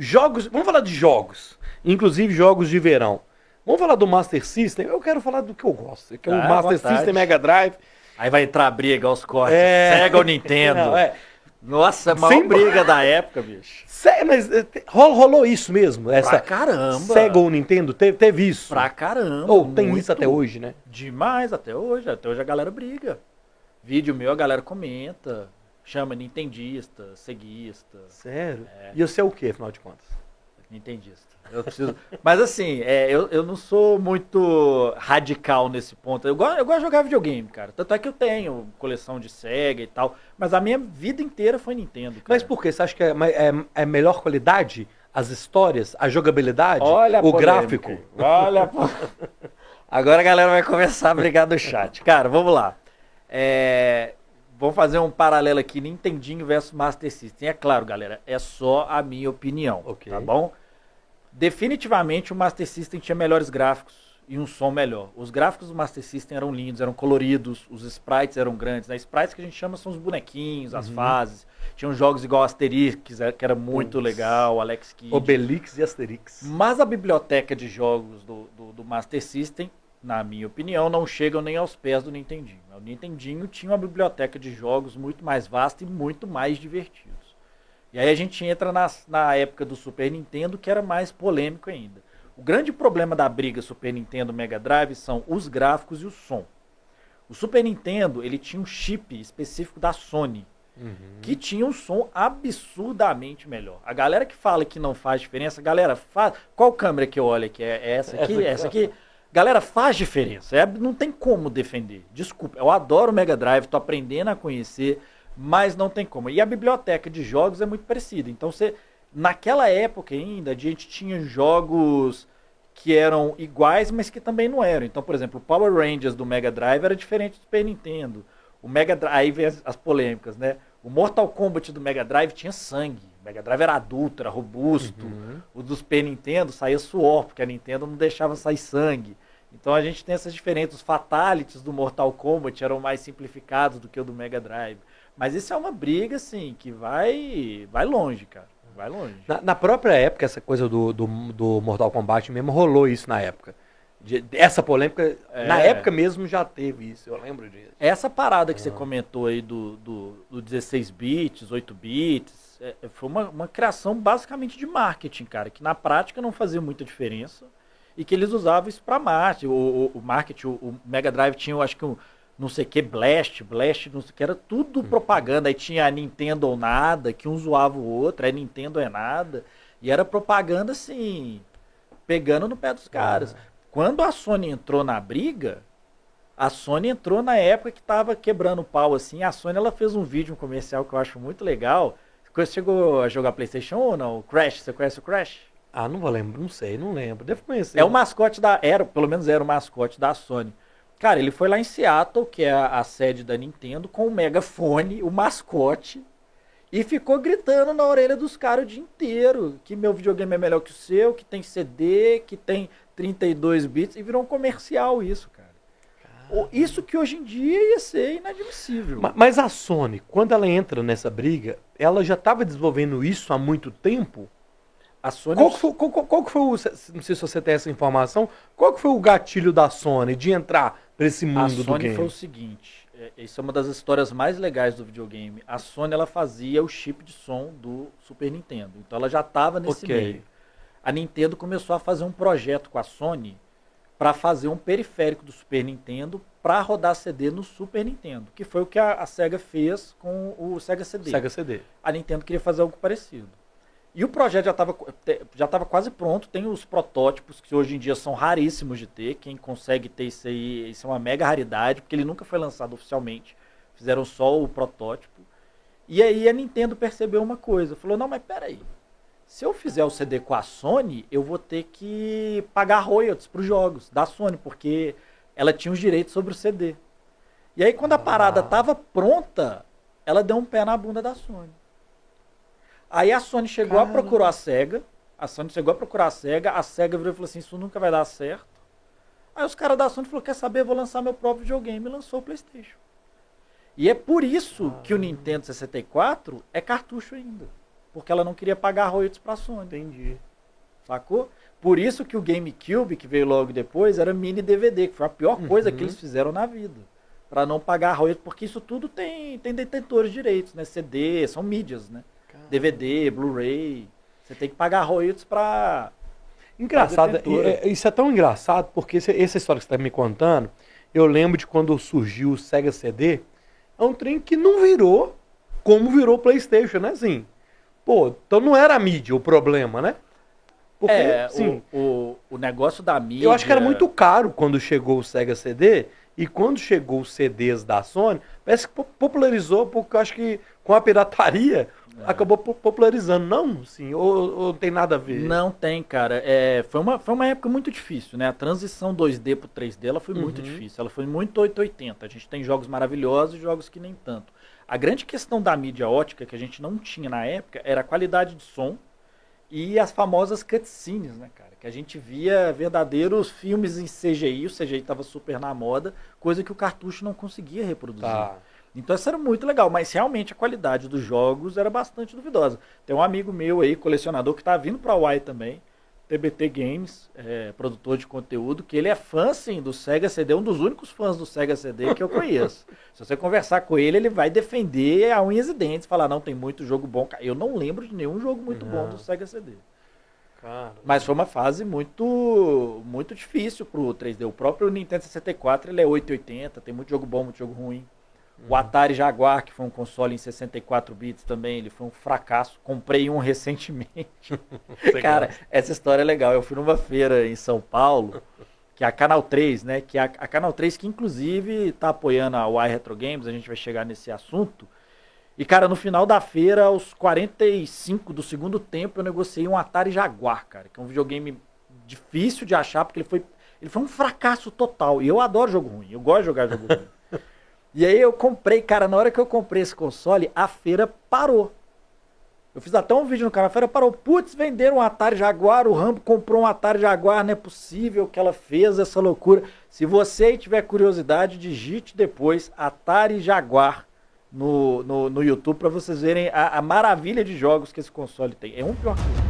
Jogos, vamos falar de jogos, inclusive jogos de verão. Vamos falar do Master System? Eu quero falar do que eu gosto, que é o Master System Mega Drive. Aí vai entrar a briga aos cortes. É. Sega ou Nintendo? Não, é. Nossa, a maior briga da época, bicho. Mas rolou isso mesmo? Pra caramba. Sega ou Nintendo? Teve isso? Pra caramba. Ou tem isso até hoje, né? Demais até hoje. Até hoje a galera briga. Vídeo meu, a galera comenta. Chama nintendista, ceguista. Sério? E você é o que, afinal de contas? Nintendista. Eu preciso... Mas assim, eu não sou muito radical nesse ponto. Eu gosto de jogar videogame, cara. Tanto é que eu tenho coleção de Sega e tal. Mas a minha vida inteira foi Nintendo, cara. Mas por quê? Você acha que é melhor qualidade? As histórias? A jogabilidade? Olha o gráfico? Olha Agora a galera vai começar a brigar no chat. Cara, vamos lá. Vamos fazer um paralelo aqui, Nintendinho versus Master System. É claro, galera, é só a minha opinião, tá bom? Definitivamente o Master System tinha melhores gráficos e um som melhor. Os gráficos do Master System eram lindos, eram coloridos, os sprites eram grandes. Né? Sprites que a gente chama são os bonequinhos, as fases. Tinham jogos igual Asterix, que era muito legal, Alex Kidd. Obelix e Asterix. Mas a biblioteca de jogos do Master System, na minha opinião, não chegam nem aos pés do Nintendinho. O Nintendinho tinha uma biblioteca de jogos muito mais vasta e muito mais divertidos. E aí a gente entra na época do Super Nintendo, que era mais polêmico ainda. O grande problema da briga Super Nintendo Mega Drive são os gráficos e o som. O Super Nintendo, ele tinha um chip específico da Sony, que tinha um som absurdamente melhor. A galera que fala que não faz diferença, galera, qual câmera que eu olho aqui? É essa aqui? Essa aqui? Galera, faz diferença. Não tem como defender. Desculpa, eu adoro o Mega Drive, tô aprendendo a conhecer, mas não tem como. E a biblioteca de jogos é muito parecida. Então, naquela época ainda, a gente tinha jogos que eram iguais, mas que também não eram. Então, por exemplo, o Power Rangers do Mega Drive era diferente do Super Nintendo. O Mega Drive, aí vem as polêmicas, né? O Mortal Kombat do Mega Drive tinha sangue. O Mega Drive era adulto, era robusto. O do Super Nintendo saía suor, porque a Nintendo não deixava sair sangue. Então a gente tem essas diferenças. Os fatalities do Mortal Kombat eram mais simplificados do que o do Mega Drive. Mas isso é uma briga, assim, que vai longe, cara. Vai longe. Na própria época, essa coisa do Mortal Kombat mesmo, rolou isso na época. Essa polêmica, na época mesmo já teve isso, eu lembro disso. Essa parada que você comentou aí do 16 bits, 8 bits, foi uma criação basicamente de marketing, cara, que na prática não fazia muita diferença e que eles usavam isso para marketing. O marketing, o Mega Drive tinha, eu acho que não sei o que, Blast, não sei o que, era tudo propaganda. Aí tinha a Nintendo ou nada, que um zoava o outro, aí Nintendo é nada. E era propaganda, assim, pegando no pé dos caras. Quando a Sony entrou na briga, a Sony entrou na época que tava quebrando o pau, assim. A Sony, ela fez um vídeo, um comercial que eu acho muito legal. Você chegou a jogar PlayStation ou não? O Crash, você conhece o Crash? Ah, não vou lembrar, não lembro. Devo conhecer. É o mascote pelo menos era o mascote da Sony. Cara, ele foi lá em Seattle, que é a sede da Nintendo, com o megafone, o mascote, e ficou gritando na orelha dos caras o dia inteiro, que meu videogame é melhor que o seu, que tem CD, que tem 32 bits, e virou um comercial isso, cara. Isso que hoje em dia ia ser inadmissível. Mas a Sony, quando ela entra nessa briga, ela já estava desenvolvendo isso há muito tempo? A Sony... Qual que foi o... Não sei se você tem essa informação. Qual que foi o gatilho da Sony de entrar para esse mundo do game? A Sony foi o seguinte, isso é uma das histórias mais legais do videogame. A Sony, ela fazia o chip de som do Super Nintendo. Então ela já estava nesse meio. A Nintendo começou a fazer um projeto com a Sony para fazer um periférico do Super Nintendo para rodar CD no Super Nintendo, que foi o que a Sega fez com o Sega CD. Sega CD. A Nintendo queria fazer algo parecido. E o projeto já estava quase pronto, tem os protótipos que hoje em dia são raríssimos de ter, quem consegue ter isso aí, isso é uma mega raridade, porque ele nunca foi lançado oficialmente, fizeram só o protótipo. E aí a Nintendo percebeu uma coisa, falou, não, mas peraí, se eu fizer o CD com a Sony, eu vou ter que pagar royalties para os jogos da Sony, porque ela tinha os direitos sobre o CD. E aí quando a parada estava pronta, ela deu um pé na bunda da Sony. Aí a Sony chegou a procurar a Sega, a Sega virou e falou assim, isso nunca vai dar certo. Aí os caras da Sony falaram, quer saber, eu vou lançar meu próprio videogame, e lançou o PlayStation. E é por isso que o Nintendo 64 é cartucho ainda. porque ela não queria pagar royalties pra Sony. Entendi. Sacou? Por isso que o GameCube, que veio logo depois, era mini DVD, que foi a pior coisa que eles fizeram na vida. Pra não pagar royalties, porque isso tudo tem detentores de direitos, né? CD, são mídias, né? Caramba. DVD, Blu-ray. Você tem que pagar royalties pra... Engraçado, isso é tão engraçado, porque essa história que você está me contando, eu lembro de quando surgiu o Sega CD, é um trem que não virou como virou o PlayStation, né? Assim, pô, então não era a mídia o problema, né? Porque, sim, o negócio da mídia... eu acho que era muito caro quando chegou o Sega CD, e quando chegou os CDs da Sony, parece que popularizou, porque eu acho que com a pirataria acabou popularizando. Não, sim, ou tem nada a ver? Não tem, cara. Foi uma época muito difícil, né? A transição 2D pro 3D ela foi muito difícil. Ela foi muito 880. A gente tem jogos maravilhosos e jogos que nem tanto. A grande questão da mídia ótica, que a gente não tinha na época, era a qualidade de som e as famosas cutscenes, né, cara? Que a gente via verdadeiros filmes em CGI, o CGI estava super na moda, coisa que o cartucho não conseguia reproduzir. Tá. Então isso era muito legal, mas realmente a qualidade dos jogos era bastante duvidosa. Tem um amigo meu aí, colecionador, que tá vindo pra Uai também, TBT Games, produtor de conteúdo, que ele é fã, sim, do Sega CD, um dos únicos fãs do Sega CD que eu conheço. Se você conversar com ele, ele vai defender a unhas e dentes, falar, não, tem muito jogo bom. Eu não lembro de nenhum jogo muito bom do Sega CD. Cara. Mas foi uma fase muito difícil pro 3D. O próprio Nintendo 64, ele é 880, tem muito jogo bom, muito jogo ruim. O Atari Jaguar, que foi um console em 64 bits também, ele foi um fracasso. Comprei um recentemente. Cara, essa história é legal. Eu fui numa feira em São Paulo, que é a Canal 3, né? Que é a Canal 3 que inclusive tá apoiando a Y Retro Games, a gente vai chegar nesse assunto. E, cara, no final da feira, aos 45 do segundo tempo, eu negociei um Atari Jaguar, cara, que é um videogame difícil de achar, porque ele foi um fracasso total. E eu adoro jogo ruim, eu gosto de jogar jogo ruim. E aí eu comprei, cara, na hora que eu comprei esse console, a feira parou. Eu fiz até um vídeo no canal, a feira parou. Putz, venderam um Atari Jaguar, o Rambo comprou um Atari Jaguar, não é possível que ela fez essa loucura. Se você tiver curiosidade, digite depois Atari Jaguar no YouTube pra vocês verem a maravilha de jogos que esse console tem. É um pior que o outro.